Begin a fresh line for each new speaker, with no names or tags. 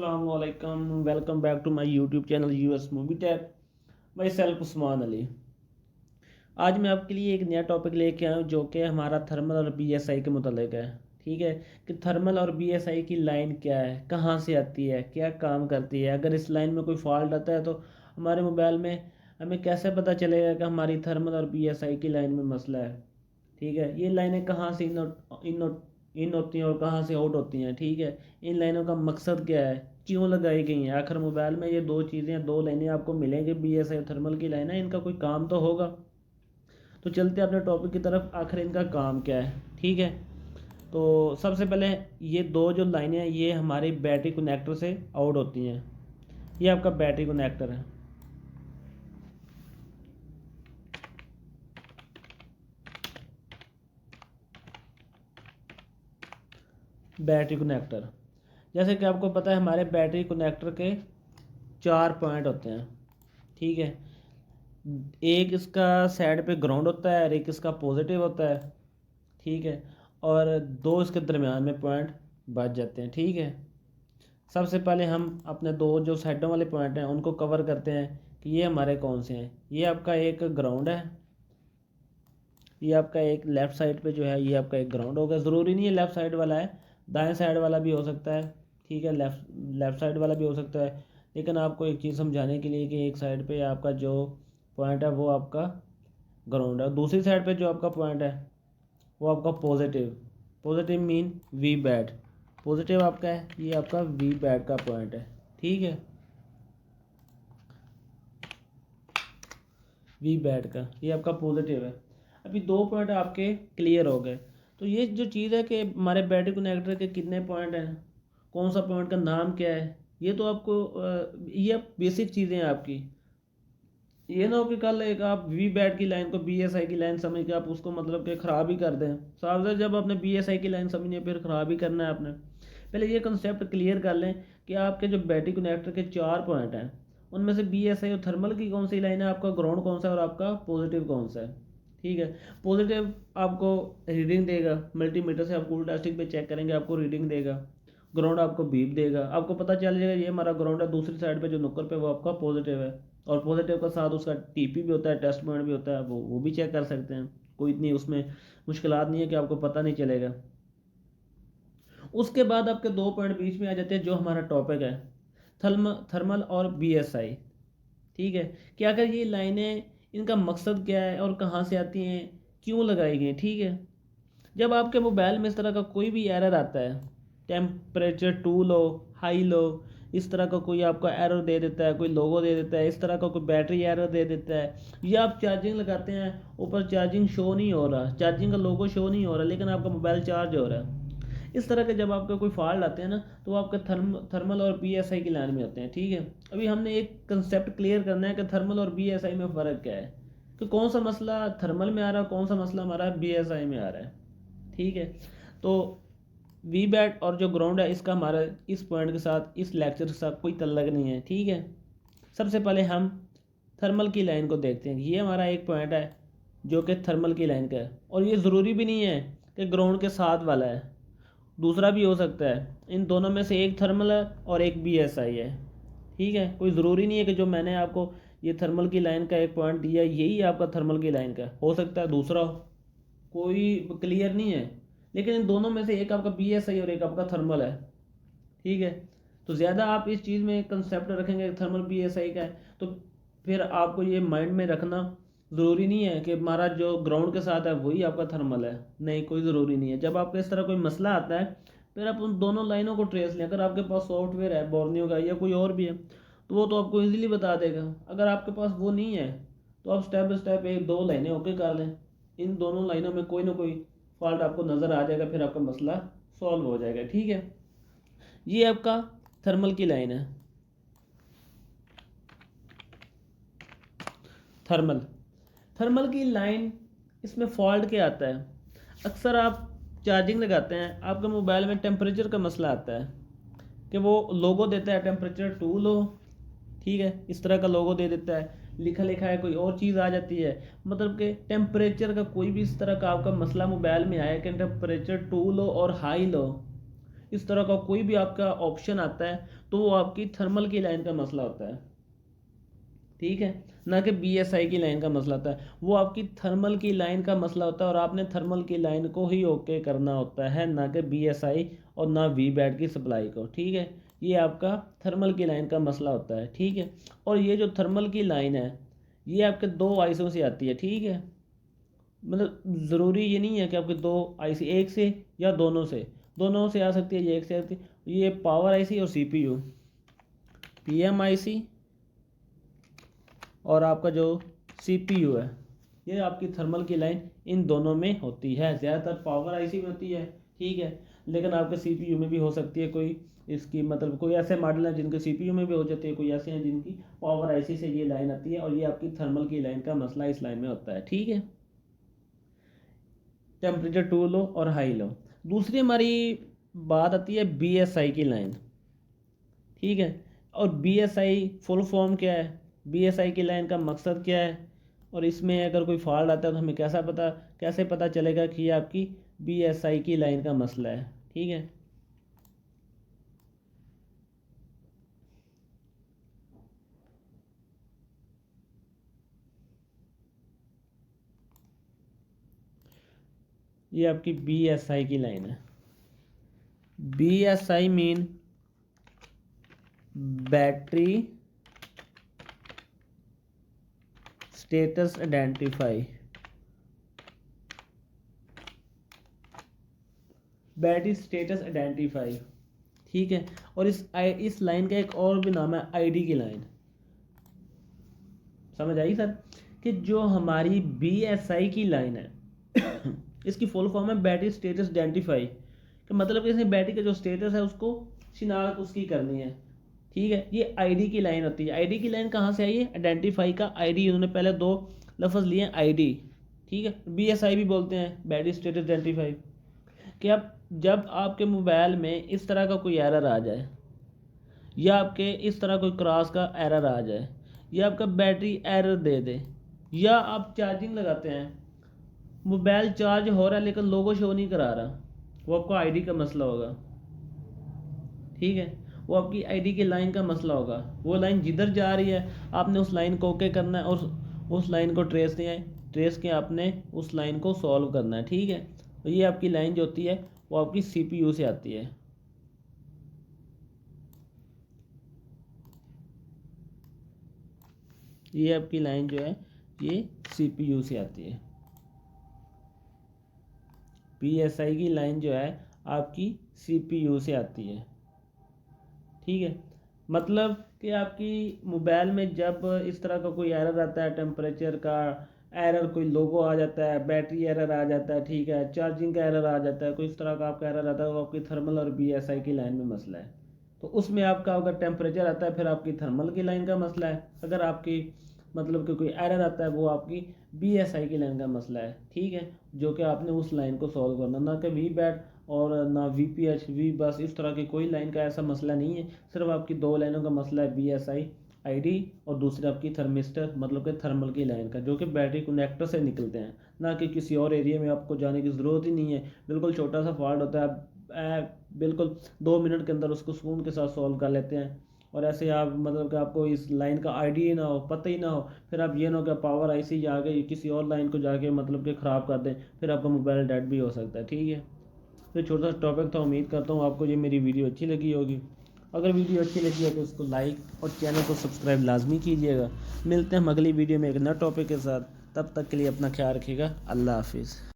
Assalamualaikum. Welcome back to my YouTube channel US Movie Tech. Myself Usman Ali. आज मैं आपके लिए एक नया टॉपिक लेके आया हूँ जो कि हमारा थर्मल और बीएसआई के मुतालिक है। ठीक है कि थर्मल और बीएसआई की लाइन क्या है, कहाँ से आती है, क्या काम करती है। अगर इस लाइन में कोई फॉल्ट आता है तो हमारे मोबाइल में हमें कैसे पता चलेगा कि हमारी थर्मल और बीएसआई की लाइन में मसला है। ठीक है, ये लाइनें कहाँ से इन होती हैं और कहाँ से आउट होती हैं। ठीक है, इन लाइनों का मकसद क्या है, क्यों लगाई गई हैं। आखिर मोबाइल में ये दो चीज़ें, दो लाइनें आपको मिलेंगी, बीएसआई और थर्मल की लाइन है, इनका कोई काम तो होगा। तो चलते हैं अपने टॉपिक की तरफ, आखिर इनका काम क्या है। ठीक है, तो सबसे पहले ये दो जो लाइनें हैं ये हमारी बैटरी कनेक्टर से आउट होती हैं। ये आपका बैटरी कनेक्टर है। बैटरी कनेक्टर, जैसे कि आपको पता है हमारे बैटरी कनेक्टर के 4 पॉइंट होते हैं। ठीक है, एक इसका साइड पे ग्राउंड होता है और एक इसका पॉजिटिव होता है। ठीक है, और दो इसके दरमियान में पॉइंट बच जाते हैं। ठीक है, सबसे पहले हम अपने दो जो साइडों वाले पॉइंट हैं उनको कवर करते हैं कि ये हमारे कौन से हैं। ये आपका एक ग्राउंड है, ये आपका एक लेफ़्ट साइड पे जो है ये आपका एक ग्राउंड होगा। ज़रूरी नहीं है लेफ़्ट साइड वाला है, दाएं साइड वाला भी हो सकता है। ठीक है, लेफ़्ट साइड वाला भी हो सकता है, लेकिन आपको एक चीज़ समझाने के लिए कि एक साइड पे आपका जो पॉइंट है वो आपका ग्राउंड है, दूसरी साइड पे जो आपका पॉइंट है वो आपका positive. Positive mean we bad, positive आपका है, ये आपका वी बैड का पॉइंट है। ठीक है, वी बैड का ये आपका पॉजिटिव है। अभी दो पॉइंट आपके क्लियर हो गए। तो ये जो चीज़ है कि हमारे बैटरी कनेक्टर के कितने पॉइंट हैं, कौन सा पॉइंट का नाम क्या है, ये तो आपको ये बेसिक चीज़ें हैं आपकी। ये ना हो कि कल एक आप वी बैट की लाइन को बी एस आई की लाइन समझ के आप उसको मतलब कि ख़राब ही कर दें। सावधान, जब आपने बी एस आई की लाइन समझनी है फिर ख़राब ही करना है आपने। पहले ये कंसेप्ट क्लियर कर लें कि आपके जो बैटरी कनेक्टर के 4 पॉइंट हैं उनमें से बी एस आई और थर्मल की कौन सी लाइन है, आपका ग्राउंड कौन सा है और आपका पॉजिटिव कौन सा है। ठीक है, पॉजिटिव आपको रीडिंग देगा, मल्टीमीटर से आप कूल टेस्टिंग पे चेक करेंगे आपको रीडिंग देगा। ग्राउंड आपको बीप देगा, आपको पता चल जाएगा ये हमारा ग्राउंड है, दूसरी साइड पे जो नुक्कड़ पे वो आपका पॉजिटिव है। और पॉजिटिव का साथ उसका टीपी भी होता है, टेस्ट पॉइंट भी होता है, वो भी चेक कर सकते हैं। कोई इतनी उसमें मुश्किलात नहीं है कि आपको पता नहीं चलेगा। उसके बाद आपके दो पॉइंट बीच में आ जाते हैं जो हमारा टॉपिक है, थर्मल और बीएसआई। ठीक है, कि अगर ये लाइनें, इनका मकसद क्या है और कहाँ से आती हैं, क्यों लगाई गई। ठीक है, जब आपके मोबाइल में इस तरह का कोई भी एरर आता है, temperature too low, high low, इस तरह का कोई आपका एरर दे देता है, कोई लोगो दे देता है, इस तरह का कोई बैटरी एरर दे देता है, या आप चार्जिंग लगाते हैं ऊपर चार्जिंग शो नहीं हो रहा, चार्जिंग का लोगो शो नहीं हो रहा लेकिन आपका मोबाइल चार्ज हो रहा है, इस तरह के जब आपका कोई फॉल्ट आते हैं ना तो वो आपके थर्मल और बीएसआई की लाइन में होते हैं। ठीक है, अभी हमने एक कंसेप्ट क्लियर करना है कि थर्मल और बीएसआई में फ़र्क क्या है, कि कौन सा मसला थर्मल में आ रहा है, कौन सा मसला हमारा बीएसआई में आ रहा है। ठीक है, तो वी बैट और जो ग्राउंड है इसका हमारा इस पॉइंट के साथ, इस लेक्चर के साथ कोई तल्लक नहीं है। ठीक है, सबसे पहले हम थर्मल की लाइन को देखते हैं। ये हमारा एक पॉइंट है जो कि थर्मल की लाइन का है, और ये ज़रूरी भी नहीं है कि ग्राउंड के साथ वाला है, दूसरा भी हो सकता है। इन दोनों में से एक थर्मल है और एक बीएसआई है। ठीक है, कोई ज़रूरी नहीं है कि जो मैंने आपको ये थर्मल की लाइन का एक पॉइंट दिया यही आपका थर्मल की लाइन का, हो सकता है दूसरा हो, कोई क्लियर नहीं है। लेकिन इन दोनों में से एक आपका बीएसआई और एक आपका थर्मल है। ठीक है, तो ज़्यादा आप इस चीज़ में कंसेप्ट रखेंगे थर्मल बीएसआई का है तो फिर आपको ये माइंड में रखना ज़रूरी नहीं है कि हमारा जो ग्राउंड के साथ है वही आपका थर्मल है। नहीं, कोई ज़रूरी नहीं है। जब आपको इस तरह कोई मसला आता है फिर आप उन दोनों लाइनों को ट्रेस लें। अगर आपके पास सॉफ्टवेयर है बोर्नियो का या कोई और भी है तो वो तो आपको ईजिली बता देगा। अगर आपके पास वो नहीं है तो आप स्टेप बाय स्टेप एक दो लाइनें ओके कर लें, इन दोनों लाइनों में कोई ना कोई फॉल्ट आपको नज़र आ जाएगा, फिर आपका मसला सॉल्व हो जाएगा। ठीक है, ये आपका थर्मल की लाइन है। थर्मल थर्मल की लाइन, इसमें फॉल्ट क्या आता है, अक्सर आप चार्जिंग लगाते हैं, आपके मोबाइल में टेम्परेचर का मसला आता है कि वो लोगो देता है टेम्परेचर टू लो। ठीक है, इस तरह का लोगो दे देता है, लिखा लिखा है कोई और चीज़ आ जाती है। मतलब कि टेम्परेचर का कोई भी इस तरह का आपका मसला मोबाइल में आया कि टेम्परेचर टू लो और हाई लो, इस तरह का कोई भी आपका ऑप्शन आता है तो वो आपकी थर्मल की लाइन का मसला होता है, ठीक है, ना कि बीएसआई की लाइन का मसला होता है। वो आपकी थर्मल की लाइन का मसला होता है और आपने थर्मल की लाइन को ही ओके करना होता है, ना कि बीएसआई और ना वी बैट की सप्लाई को, ठीक है। ये आपका थर्मल की लाइन का मसला होता है, ठीक है। और ये जो थर्मल की लाइन है ये आपके दो आईसों से आती है, ठीक है। मतलब ज़रूरी ये नहीं है कि आपके दो आईसी, एक से या दोनों से आ सकती है, ये एक से आती है। ये पावर आईसी और सीपीयू, पीएम आईसी और आपका जो सीपीयू है, ये आपकी थर्मल की लाइन इन दोनों में होती है। ज़्यादातर पावर आईसी में होती है, ठीक है, लेकिन आपके सीपीयू में भी हो सकती है। कोई इसकी मतलब कोई ऐसे मॉडल हैं जिनके सीपीयू में भी हो जाती है, कोई ऐसे हैं जिनकी पावर आईसी से ये लाइन आती है, और ये आपकी थर्मल की लाइन का मसला इस लाइन में होता है, ठीक है। टेम्परेचर टू लो और हाई लो। दूसरी हमारी बात आती है बीएसआई की लाइन, ठीक है। और बीएसआई फुल फॉर्म क्या है, बीएसआई की लाइन का मकसद क्या है, और इसमें अगर कोई फॉल्ट आता है तो हमें कैसे पता चलेगा कि ये आपकी बीएसआई की लाइन का मसला है, ठीक है। ये आपकी बीएसआई की लाइन है। BSI mean battery status identify, battery status identify, ठीक है। और इस लाइन का एक और भी नाम है आईडी की लाइन। समझ आई सर, कि जो हमारी बीएसआई की लाइन है इसकी फुल फॉर्म है बैटरी स्टेटस आइडेंटिफाई, कि मतलब कि इसमें बैटरी का जो स्टेटस है उसको शिनाख्त उसकी करनी है, ठीक है। ये आईडी की लाइन होती है। आईडी की लाइन कहाँ से आई है, आइडेंटिफाई का आईडी, उन्होंने पहले दो लफ्ज़ लिए आईडी, ठीक है। बीएसआई भी बोलते हैं बैटरी स्टेटस आइडेंटिफाई। कि अब जब आपके मोबाइल में इस तरह का कोई एरर आ जाए, या आपके इस तरह कोई क्रॉस का एरर आ जाए, या आपका बैटरी एरर दे दे, या आप चार्जिंग लगाते हैं, मोबाइल चार्ज हो रहा है लेकिन लोगो शो नहीं करा रहा, वो आपका आईडी का मसला होगा, ठीक है। वो आपकी आईडी की लाइन का मसला होगा। वो लाइन जिधर जा रही है आपने उस लाइन को ओके करना है, और उस लाइन को ट्रेस के आपने उस लाइन को सॉल्व करना है, ठीक है। तो ये आपकी लाइन जो होती है वो आपकी सीपीयू से आती है। ये आपकी लाइन जो है ये सीपीयू से आती है। पीएसआई की लाइन जो है आपकी सीपीयू से आती है, ठीक है। मतलब कि आपकी मोबाइल में जब इस तरह का कोई एरर आता है, टेम्परेचर का एरर, कोई लोगो आ जाता है, बैटरी एरर आ जाता है, ठीक है, चार्जिंग का एरर आ जाता है, कोई इस तरह का आपका एरर आता है, वो आपकी थर्मल और बीएसआई की लाइन में मसला है। तो उसमें आपका अगर टेम्परेचर आता है फिर आपकी थर्मल की लाइन का मसला है। अगर आपकी मतलब कि कोई एरर आता है वो आपकी बीएसआई की लाइन का मसला है, ठीक है, जो कि आपने उस लाइन को सॉल्व करना, ना कि वी बैट और ना वीपीएच वी बस, इस तरह की कोई लाइन का ऐसा मसला नहीं है। सिर्फ आपकी दो लाइनों का मसला है, बीएसआई आईडी और दूसरी आपकी थर्मिस्टर मतलब कि थर्मल की लाइन का, जो कि बैटरी कनेक्टर से निकलते हैं, ना कि किसी और एरिया में आपको जाने की ज़रूरत ही नहीं है। बिल्कुल छोटा सा फॉल्ट होता है, बिल्कुल 2 मिनट के अंदर उसको सुकून के साथ सॉल्व कर लेते हैं। और ऐसे आप मतलब कि आपको इस लाइन का आईडी ही ना हो, पता ही ना हो, फिर आप ये ना हो कि पावर आईसी जाके किसी और लाइन को जाके मतलब कि ख़राब कर दें, फिर आपका मोबाइल डेड भी हो सकता है, ठीक है। तो छोटा सा टॉपिक था, उम्मीद करता हूँ आपको ये मेरी वीडियो अच्छी लगी होगी। अगर वीडियो अच्छी लगी है तो उसको लाइक और चैनल को सब्सक्राइब लाजमी कीजिएगा। मिलते हैं हम अगली वीडियो में एक नए टॉपिक के साथ, तब तक के लिए अपना ख्याल रखिएगा। अल्लाह हाफिज़।